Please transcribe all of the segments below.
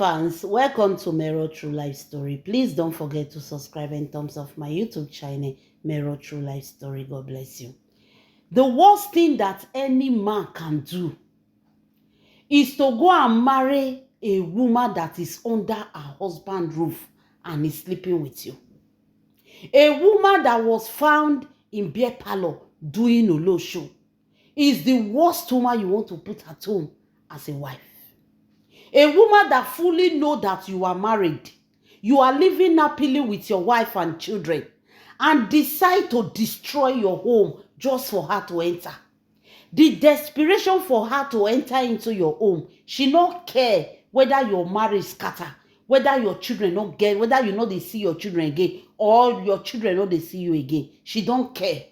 fans, welcome to Mero True Life Story. Please don't forget to subscribe and thumbs up my YouTube channel, Mero True Life Story. God bless you. The worst thing that any man can do is to go and marry a woman that is under her husband's roof and is sleeping with you. A woman that was found in beer parlor doing a low show is the worst woman you want to put at home as a wife. A woman that fully knows that you are married, you are living happily with your wife and children, and decide to destroy your home just for her to enter. The desperation for her to enter into your home, she not care whether your marriage scatter, whether your children not get, whether you know they see your children again, or your children know they see you again. She don't care.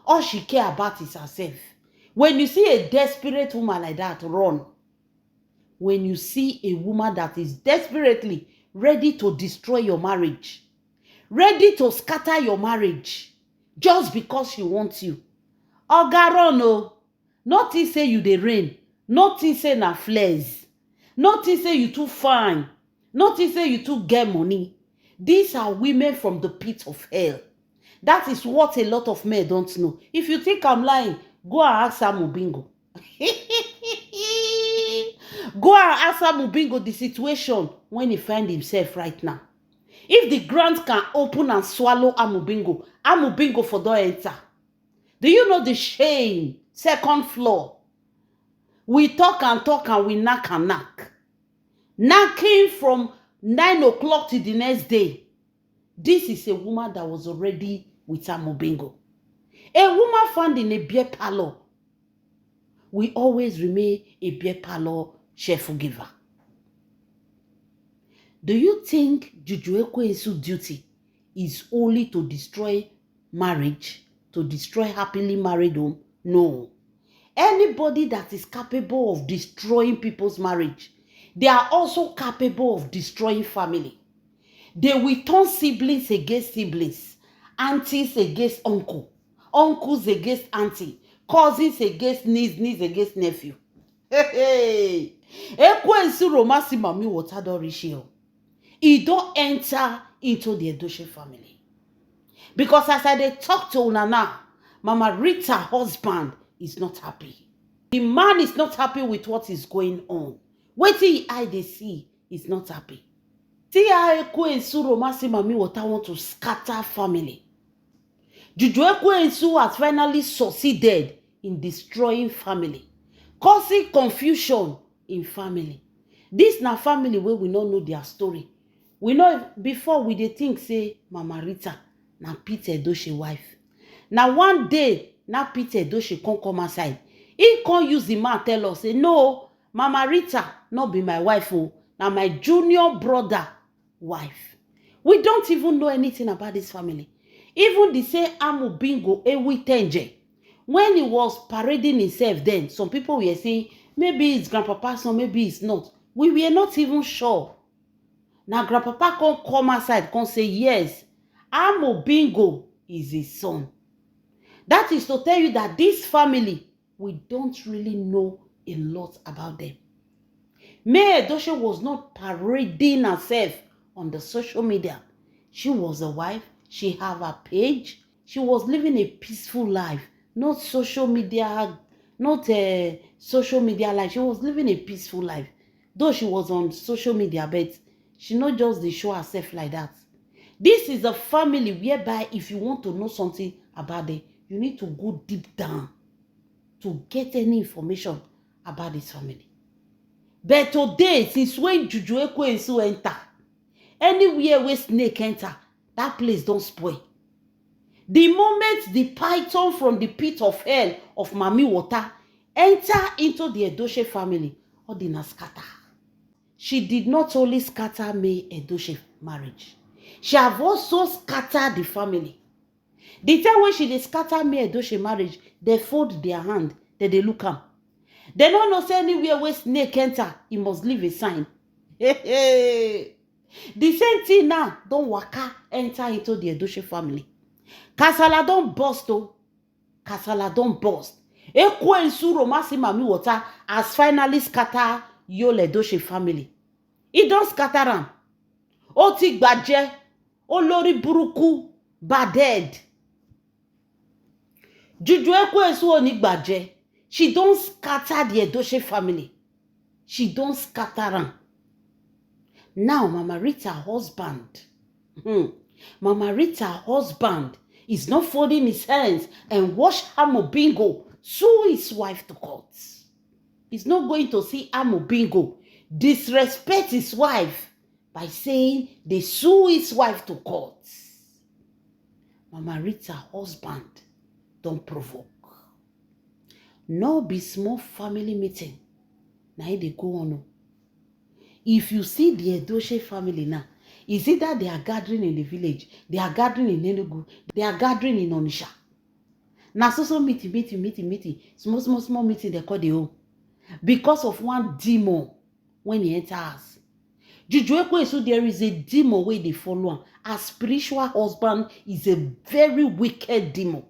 All she care about is herself. When you see a desperate woman like that, run. When you see a woman that is desperately ready to destroy your marriage, ready to scatter your marriage, just because she wants you, oga run o. Nothing say you dey rain, nothing say na flares, nothing say you too fine, nothing say you too get money. These are women from the pit of hell. That is what a lot of men don't know. If you think I'm lying, go and ask Sam Obingo. Go and ask Sam Obingo the situation when he find himself right now. If the ground can open and swallow Am Obingo for don't enter. Do you know the shame? Second floor. We talk and we knock and knock. Knocking from 9 o'clock to the next day. This is a woman that was already with Am Obingo. A woman found in a beer parlor will always remain a beer parlor cheerful giver. Do you think Juju Ekwensu's duty is only to destroy marriage, to destroy happily married home? No. Anybody that is capable of destroying people's marriage, they are also capable of destroying family. They will turn siblings against siblings, aunties against uncle, uncles against auntie, cousins against niece, niece against nephew. Hey, Ekwensu romance mami water don reach here. He don't enter into the Edochie family. Because as I dey talk to una now, Mama Rita husband is not happy. The man is not happy with what is going on. Wetin I dey see is not happy. See how Ekwensu romance mami water want to scatter family. Juju Ekwensu has finally succeeded in destroying family, causing confusion in family. This na family where we don't know their story. We know before we dey think say Mama Rita na Peter Edochie wife. Now one day na Peter Edochie come outside. He can't use the man tell us say no, Mama Rita not be my wife oh, na my junior brother wife. We don't even know anything about this family. Even the same Am Obingo Ewi Tenje, when he was parading himself then, some people were saying maybe it's grandpapa's son, maybe it's not. We were not even sure. Now grandpapa come outside, can say yes, Am Obingo is his son. That is to tell you that this family, we don't really know a lot about them. May Edochie was not parading herself on the social media. She was a wife. She have a page. She was living a peaceful life. Not social media life. She was living a peaceful life. Though she was on social media, but she not just dey show herself like that. This is a family whereby if you want to know something about them, you need to go deep down to get any information about this family. But today, since when Juju Ekwensu enter, anywhere where snake enter, that place don't spoil. The moment the python from the pit of hell of Mami Water enter into the Edochie family, all the na scatter. She did not only scatter May Edochie marriage, she have also scattered the family. The time when she dey scatter May Edochie marriage, they fold their hand, they look am. They don't know say anywhere where snake enter, he must leave a sign. The same thing now, don't waka enter into the Edochie family. Kasala don't burst oh. Kasala don't burst. Ekwensu romance mami water has finally scattered Yul Edochie family. He don scatter am. Ó ti gbàjẹ́, olórí burúkú, bad head. Juju Ekwesu ò ní gbàjẹ́. She don scatter the Edochie family. She don scatter am. Now, Mama Rita husband, Mama Rita husband is not folding his hands and watch Amobingo sue his wife to court. He's not going to see Amobingo disrespect his wife by saying they sue his wife to court. Mama Rita husband don't provoke. No be small family meeting. Now they go on. If you see the Edochie family now, is it that they are gathering in the village, they are gathering in Enugu, they are gathering in Onitsha. Now so meeting, small meeting they call the home. Because of one demon when he enters. Juju Ekwesu, there is a demon where they follow him. A spiritual husband is a very wicked demon.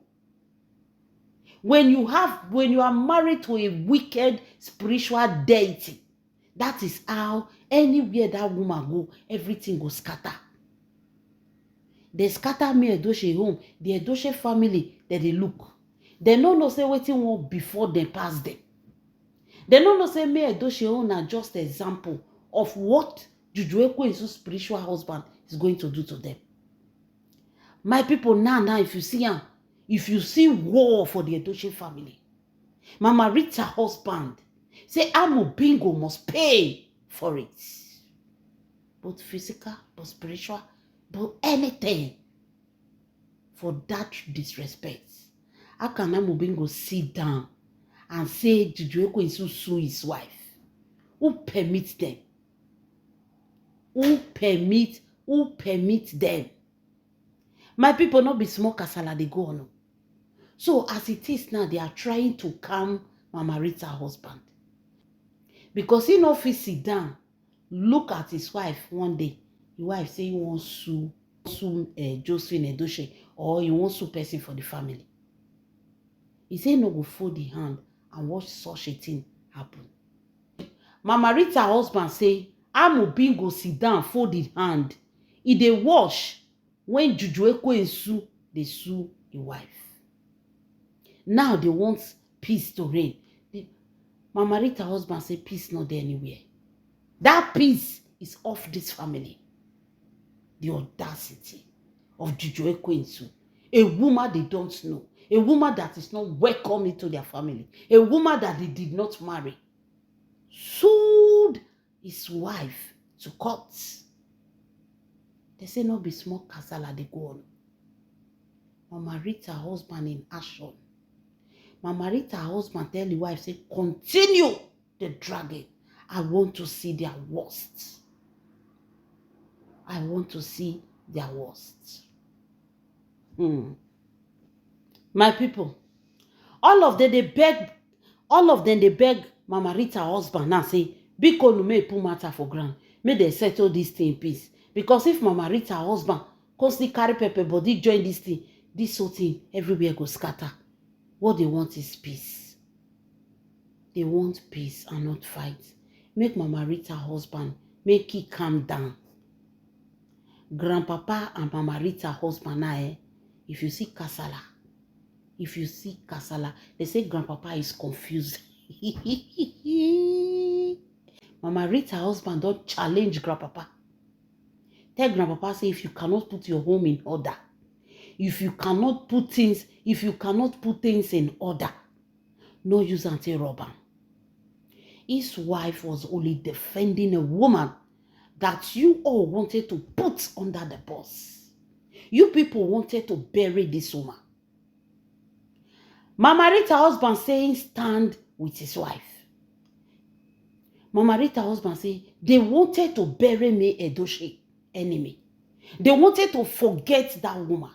When you are married to a wicked spiritual deity, that is how anywhere that woman go, everything go scatter. They scatter me Edochie home, the Edochie family, that they look. They no know say wetin one before them pass them. They no know say me Edochie home are just example of what Juju Ekwesu's spiritual husband is going to do to them. My people, now, if you see him, if you see war for the Edochie family, Mama Rita husband say Amobingo must pay for it. Both physical, both spiritual, both anything for that disrespect. How can Amobingo sit down and say Juju Ekwesu sue his wife? Who permits them? Who permit them? My people not be small kasala they go on. So as it is now, they are trying to calm Mama Rita husband. Because he no fit sit down, look at his wife one day. His wife say he wants sue Josephine Edochie, or he wants sue person for the family. He say no go fold the hand and watch such a thing happen. Mama Rita husband say Amobingo sit down fold the hand. He dey watch when Juju Ekwesu dey sue his wife. Now they want peace to reign. Mama Rita husband say peace not there anywhere. That peace is off this family. The audacity of Juju Ekwesu, a woman they don't know, a woman that is not welcome into their family, a woman that they did not marry, sued his wife to court. They say no be small kasala they go on. Mama Rita husband in action. Mama Rita husband tell the wife, say, continue the dragging. I want to see their worst. I want to see their worst. My people, all of them they beg Mama Rita husband now say, because no may put matter for ground. May they settle this thing in peace. Because if Mama Rita husband constantly carry pepper body join this thing, this whole thing everywhere go scatter. What they want is peace. They want peace and not fight. Make Mama Rita husband, make he calm down. Grandpapa and Mama Rita husband now, if you see kasala, they say Grandpapa is confused. Mama Rita husband don't challenge Grandpapa. Tell Grandpapa, say, if you cannot put your home in order, if you cannot put things in order, no use anti-robber. His wife was only defending a woman that you all wanted to put under the bus. You people wanted to bury this woman. Mama Rita husband saying stand with his wife. Mama Rita husband say they wanted to bury me Edochie enemy. They wanted to forget that woman.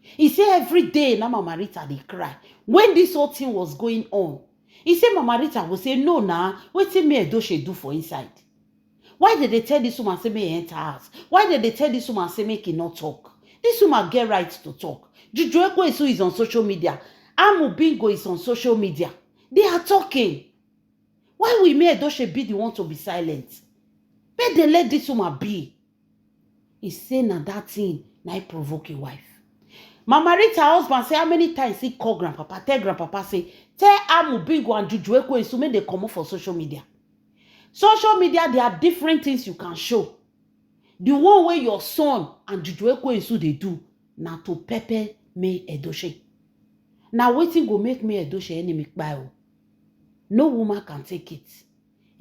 He said every day now Mama Rita they cry. When this whole thing was going on, he said Mama Rita will say, no nah, what did me Edochie do for inside? Why did they tell this woman say me enter house? Why did they tell this woman say make he not talk? This woman get right to talk. Juju Ekwesu is on social media. Amobingo is on social media. They are talking. Why will me Edochie be the one to be silent? Make they let this woman be. He say na that thing na he provoke your wife. Mama Rita husband say how many times he call grandpapa, tell grandpapa say, tell Amubingo and Juju Ekwensu make they come up for social media. Social media, there are different things you can show. The one way your son and Juju Ekwensu they do, na to pepper me Edochie. Now waiting go make me Edochie enemy bio. No woman can take it.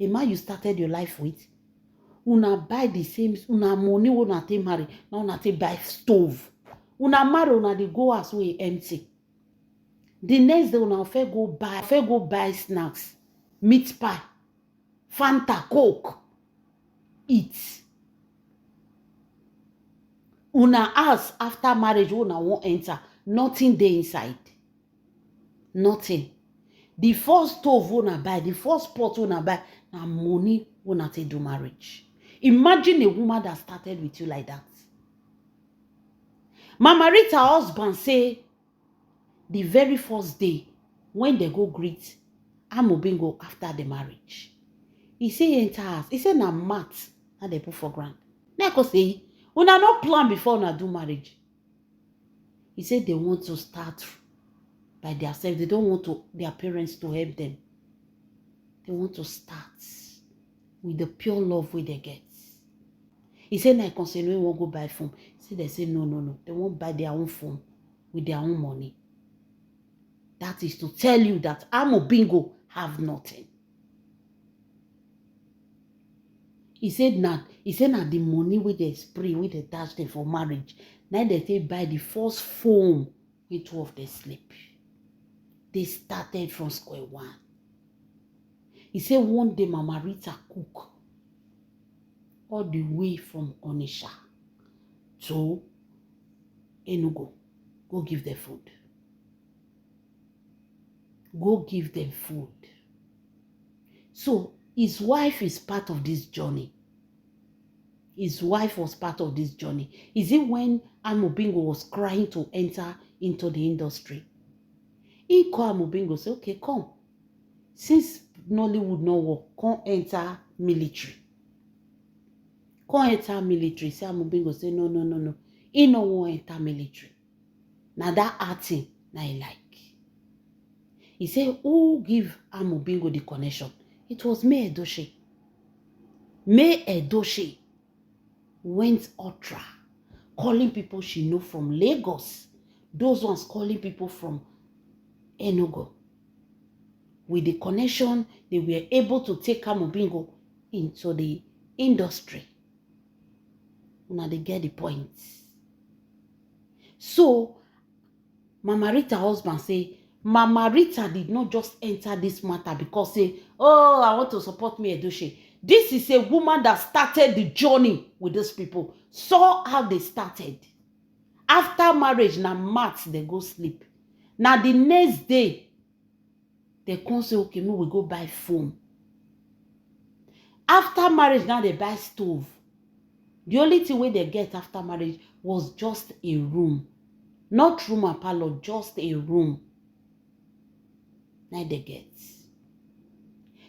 A man you started your life with, una buy the same, una money una take marry, now una take buy stove. Una marry una dey go as way empty. The next day una fair go buy snacks, meat pie, Fanta, Coke, eat. Una house after marriage una won't enter, nothing there inside. Nothing. The first stove una buy, the first pot una buy, na money una take do marriage. Imagine a woman that started with you like that. Mama Rita husband say the very first day when they go greet Amubingo after the marriage, he say he enter house. He say na mat that they put for ground. Now go say una no plan before una do marriage. He said they want to start by themselves. They don't want their parents to help them. They want to start with the pure love wey they get. He said, na concern we won't go buy phone. See, they say, no. They won't buy their own phone with their own money. That is to tell you that Amubingo have nothing. He said, na the money with the spray, with the dash them for marriage. Now they say buy the first phone with two of them sleep. They started from square one. He said one day Mama Rita cook all the way from Onitsha to Enugu. Go give them food. Go give them food. So his wife is part of this journey. His wife was part of this journey. Is it when Amubingo was crying to enter into the industry? He called Amubingo, say, okay, come. Since Nollywood no work, come enter military. Come enter military. Say Amubingo say, no. He no want enter military. Now that acting, now he like. He said, who give Amubingo the connection? It was May Edochie. May Edochie went ultra, calling people she know from Lagos. Those ones calling people from Enugu. With the connection, they were able to take Amubingo into the industry. Now they get the point. So, Mama Rita husband say, Mama Rita did not just enter this matter because say, oh, I want to support me Edochie. This is a woman that started the journey with these people. Saw how they started. After marriage, now mats they go sleep. Now the next day, they come say, okay, we go buy phone. After marriage, now they buy stove. The only thing wey they get after marriage was just a room. Not room and parlor, just a room. Now they get.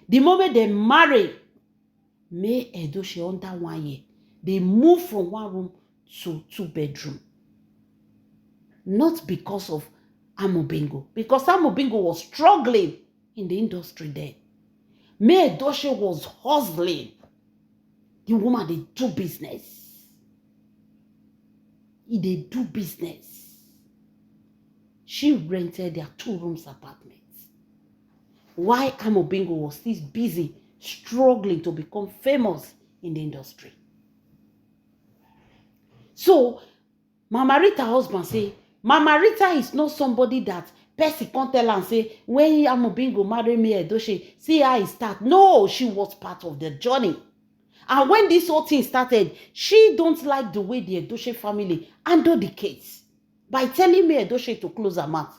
The moment they marry, May Edochie under 1 year, they move from one room to 2 bedroom. Not because of Amubingo. Because Amubingo was struggling in the industry there. May Edochie was hustling. The woman, they do business. They do business. She rented their 2 rooms apartments. Why Amubingo was still busy struggling to become famous in the industry. So, Mama Rita husband say, Mama Rita is not somebody that Percy can't tell and say, when Amubingo marry May Edochie, see how it start. No, she was part of the journey. And when this whole thing started, she don't like the way the Edochie family handle the case by telling May Edochie to close her mouth.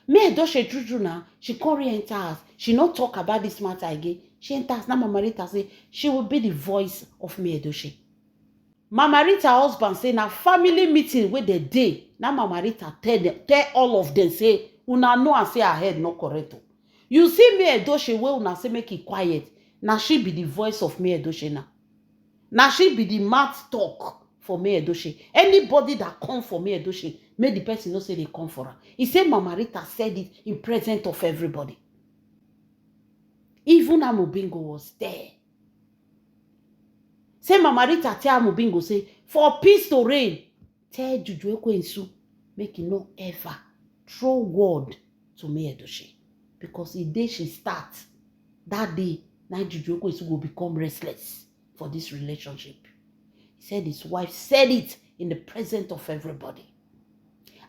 May Edochie true now, she can't re-enter us. She not talk about this matter again. She enters. Now Mama Rita say she will be the voice of May Edochie. Mama Rita husband say na family meeting with the day. Now Mama Rita tell all of them say, una know and say her head not correct. You see May Edochie wey una say make it quiet. Now she be the voice of May Edochie now. Now she be the mouth talk for me Edochie. Anybody that come for me Edochie, make the person know say they come for her. He said Mama Rita said it in presence of everybody. Even Amobingo was there. Say Mama Rita tell Amobingo say, for peace to reign, tell Juju Ekwensu, make you no ever throw word to me Edochie. Because the day she starts, that day, now Juju Ekwensu will become restless for this relationship. He said his wife said it in the presence of everybody.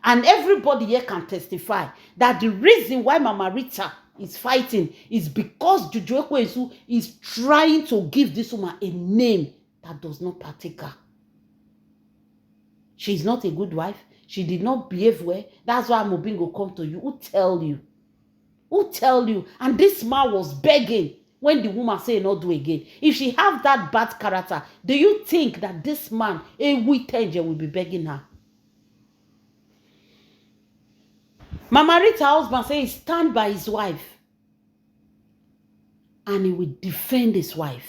And everybody here can testify that the reason why Mama Rita is fighting is because Juju Ekwensu is trying to give this woman a name that does not partake her. She's not a good wife. She did not behave well. That's why Amobingo come to you. Who tell you? Who tell you? And this man was begging when the woman say not do again. If she have that bad character, do you think that this man, a Tenje, will be begging her? Mama Rita husband say he stand by his wife and he will defend his wife.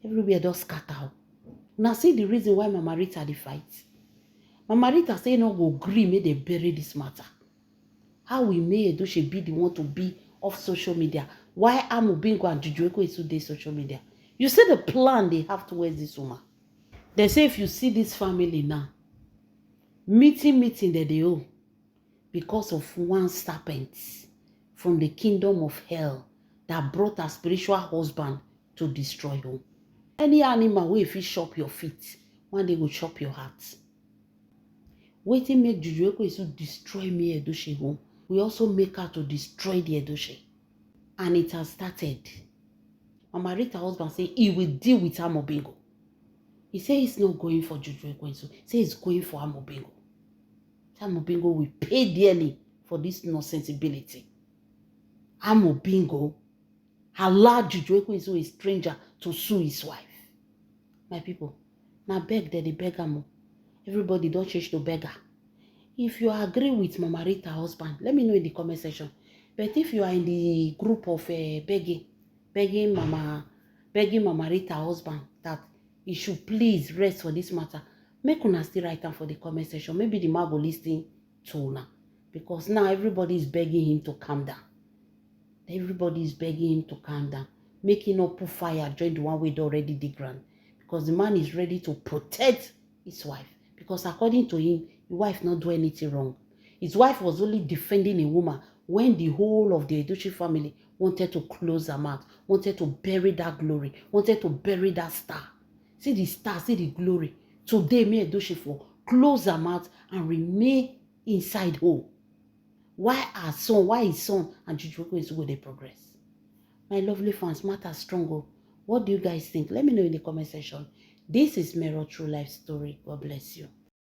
Everywhere does scatter. Now see the reason why Mama Rita dey fight. Mama Rita say no go gree make they bury this matter. How we may Edochie be the one to be off social media? Why Amobingo and Juju Ekwensu dey social media? You see the plan they have towards this woman. They say if you see this family now, meeting that they owe because of one serpent from the kingdom of hell that brought a spiritual husband to destroy home. Any animal wey fit chop your feet, one day go chop your heart. Waiting make Juju Ekwensu destroy me Edochie home. We also make her to destroy the Edochie. And it has started. Mama Rita husband say he will deal with Amobingo. He say he's not going for Juju Ekwensu. He say he's going for Amobingo. Amobingo will pay dearly for this nonsensibility. Amobingo allowed Juju Ekwensu, a stranger, to sue his wife. My people, now beg that they beg am. Everybody don't change to beggar. If you agree with Mama Rita husband, let me know in the comment section. But if you are in the group of begging Mama Rita husband that he should please rest for this matter, make una still write down for the comment section. Maybe the man will listen to una. Because now everybody is begging him to calm down. Everybody is begging him to calm down. Make him not put fire, join the one with already the ground. Because the man is ready to protect his wife. Because according to him, his wife not do anything wrong. His wife was only defending a woman when the whole of the Edochie family wanted to close her mouth, wanted to bury that glory, wanted to bury that star. See the star, see the glory. Today, me Edochie for close her mouth and remain inside home. Why his son and Juju Ekwensu go dey progress? My lovely fans, matter strong. What do you guys think? Let me know in the comment section. This is Mero True Life Story. God bless you.